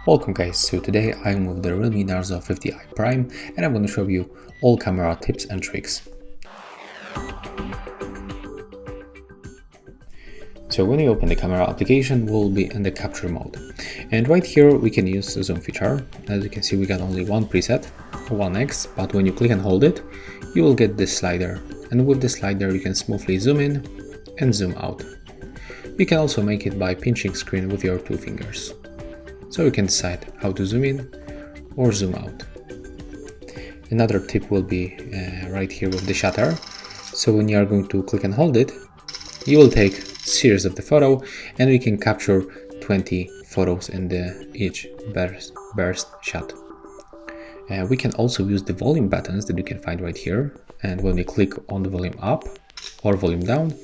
Welcome guys, so today I'm with the REALME Narzo 50i Prime and I'm going to show you all camera tips and tricks. So when you open the camera application, we'll be in the capture mode. And right here we can use the zoom feature. As you can see, we got only one preset, 1x, but when you click and hold it, you will get this slider. And with this slider you can smoothly zoom in and zoom out. You can also make it by pinching screen with your two fingers. So you can decide how to zoom in or zoom out. Another tip will be right here with the shutter. So when you are going to click and hold it, you will take series of the photo and we can capture 20 photos in each burst shot. We can also use the volume buttons that you can find right here, and when we click on the volume up or volume down,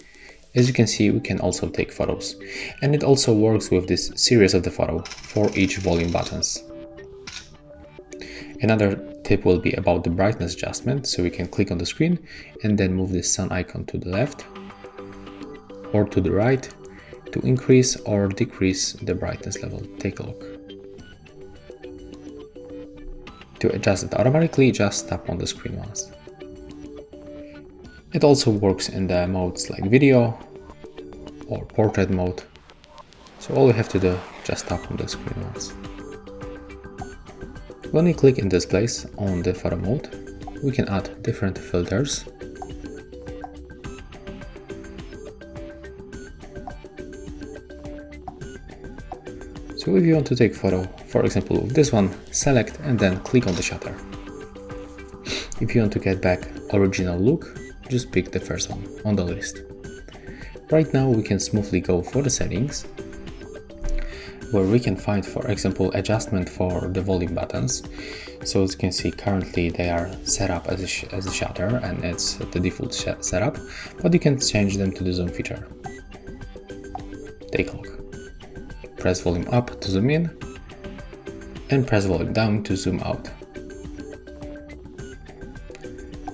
as you can see, we can also take photos, and it also works with this series of the photo for each volume buttons. Another tip will be about the brightness adjustment, so we can click on the screen and then move the sun icon to the left or to the right to increase or decrease the brightness level. Take a look. To adjust it automatically, just tap on the screen once. It also works in the modes like video or portrait mode. So all you have to do, just tap on the screen once. When we click in this place on the photo mode, we can add different filters. So if you want to take photo, for example with this one, select and then click on the shutter. If you want to get back original look, just pick the first one on the list. Right now we can smoothly go for the settings, where we can find, for example, adjustment for the volume buttons. So as you can see, currently they are set up as a shutter and it's the default setup, but you can change them to the zoom feature. Take a look. Press volume up to zoom in and press volume down to zoom out.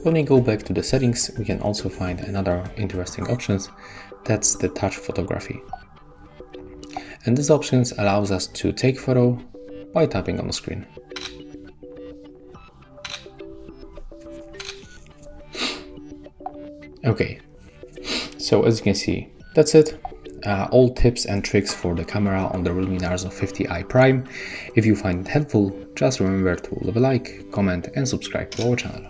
When we go back to the settings, we can also find another interesting options. That's the touch photography. And this options allows us to take photo by tapping on the screen. Okay, so as you can see, that's it. All tips and tricks for the camera on the REALME Narzo 50i Prime. If you find it helpful, just remember to leave a like, comment and subscribe to our channel.